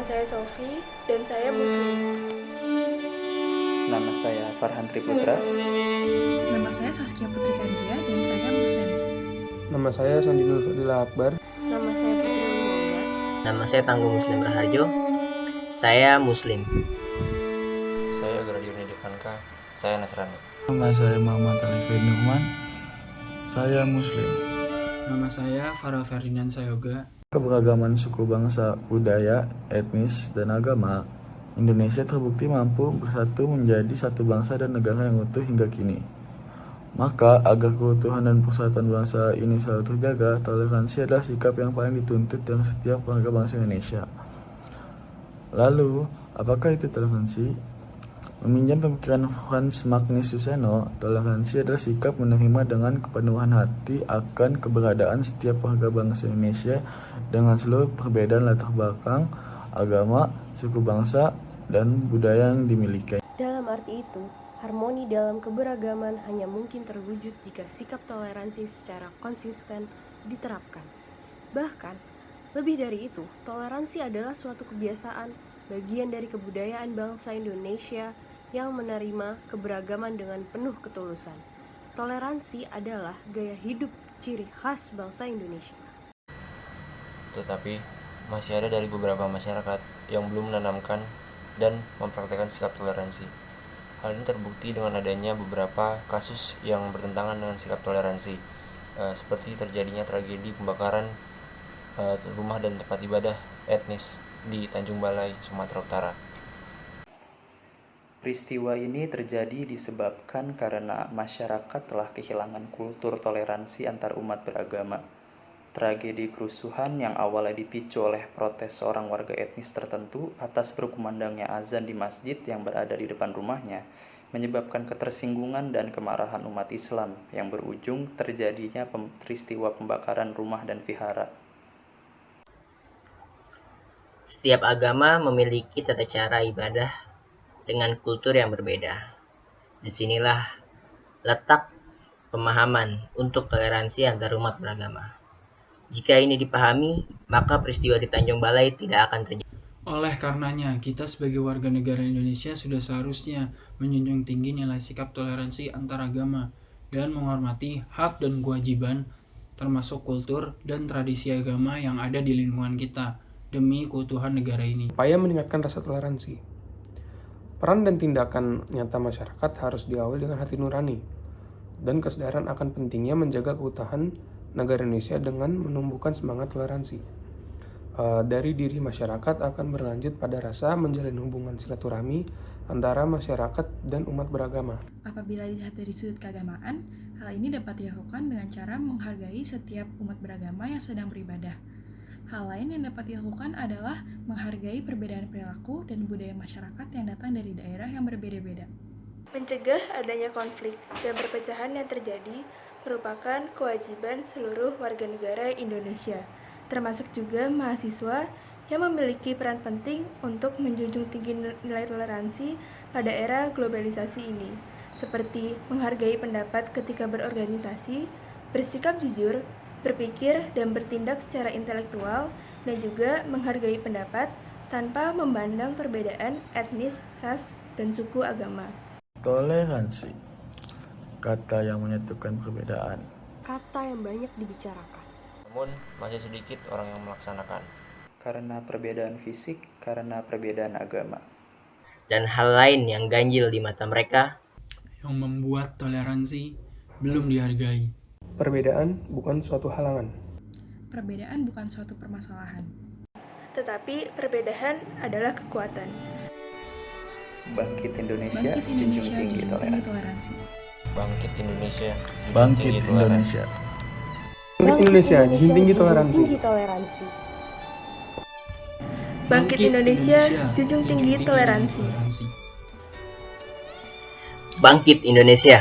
saya Sofi dan saya Muslim. Nama saya Farhan Triputra. Nama saya Saskia Putri Kadia dan saya Muslim. Nama saya Sandi Nur Fadila Akbar. Nama saya Putri Ulumaulia. Nama saya Tangguh Muslim Raharjo. Saya Muslim. Saya Gradio Nidifanka. Saya Nasrani. Nama saya Muhammad Arifin Nuhman. Saya Muslim. Nama saya Farel Ferdinand Sayoga. Keberagaman suku bangsa, budaya, etnis, dan agama, Indonesia terbukti mampu bersatu menjadi satu bangsa dan negara yang utuh hingga kini. Maka, agar keutuhan dan persatuan bangsa ini selalu terjaga, toleransi adalah sikap yang paling dituntut dalam setiap warga bangsa Indonesia. Lalu, apakah itu toleransi? Meminjam pemikiran Frans Magnus Suseno, toleransi adalah sikap menerima dengan kepenuhan hati akan keberadaan setiap warga bangsa Indonesia dengan seluruh perbedaan latar belakang, agama, suku bangsa, dan budaya yang dimiliki. Dalam arti itu, harmoni dalam keberagaman hanya mungkin terwujud jika sikap toleransi secara konsisten diterapkan. Bahkan, lebih dari itu, toleransi adalah suatu kebiasaan, bagian dari kebudayaan bangsa Indonesia yang menerima keberagaman dengan penuh ketulusan. Toleransi adalah gaya hidup ciri khas bangsa Indonesia. Tetapi, masih ada dari beberapa masyarakat yang belum menanamkan dan mempraktikkan sikap toleransi. Hal ini terbukti dengan adanya beberapa kasus yang bertentangan dengan sikap toleransi, seperti terjadinya tragedi pembakaran rumah dan tempat ibadah etnis di Tanjung Balai, Sumatera Utara. Peristiwa ini terjadi disebabkan karena masyarakat telah kehilangan kultur toleransi antar umat beragama. Tragedi kerusuhan yang awalnya dipicu oleh protes seorang warga etnis tertentu atas berkumandangnya azan di masjid yang berada di depan rumahnya, menyebabkan ketersinggungan dan kemarahan umat Islam yang berujung terjadinya peristiwa pembakaran rumah dan vihara. Setiap agama memiliki tata cara ibadah dengan kultur yang berbeda. Disinilah letak pemahaman untuk toleransi antar umat beragama. Jika ini dipahami, maka peristiwa di Tanjung Balai tidak akan terjadi. Oleh karenanya, kita sebagai warga negara Indonesia sudah seharusnya menjunjung tinggi nilai sikap toleransi antar agama dan menghormati hak dan kewajiban termasuk kultur dan tradisi agama yang ada di lingkungan kita demi keutuhan negara ini. Upaya meningkatkan rasa toleransi. Peran dan tindakan nyata masyarakat harus diawali dengan hati nurani dan kesadaran akan pentingnya menjaga keutuhan negara Indonesia dengan menumbuhkan semangat toleransi. Dari diri masyarakat akan berlanjut pada rasa menjalin hubungan silaturahmi antara masyarakat dan umat beragama. Apabila dilihat dari sudut keagamaan, hal ini dapat dilakukan dengan cara menghargai setiap umat beragama yang sedang beribadah. Hal lain yang dapat dilakukan adalah menghargai perbedaan perilaku dan budaya masyarakat yang datang dari daerah yang berbeda-beda. Mencegah adanya konflik dan perpecahan yang terjadi merupakan kewajiban seluruh warga negara Indonesia, termasuk juga mahasiswa yang memiliki peran penting untuk menjunjung tinggi nilai toleransi pada era globalisasi ini, seperti menghargai pendapat ketika berorganisasi, bersikap jujur, berpikir dan bertindak secara intelektual, dan juga menghargai pendapat tanpa memandang perbedaan etnis, ras, dan suku agama. Toleransi, kata yang menyatukan perbedaan. Kata yang banyak dibicarakan. Namun, masih sedikit orang yang melaksanakan. Karena perbedaan fisik, karena perbedaan agama. Dan hal lain yang ganjil di mata mereka yang membuat toleransi belum dihargai. Perbedaan bukan suatu halangan. Perbedaan bukan suatu permasalahan. Tetapi perbedaan adalah kekuatan. Bangkit Indonesia, Bangkit Indonesia, junjung tinggi junjung tinggi toleransi. toleransi. Bangkit Indonesia, junjung Bangkit tinggi toleransi. Indonesia. Bangkit Indonesia, junjung tinggi toleransi. Bangkit Indonesia, junjung tinggi toleransi. Bangkit Indonesia,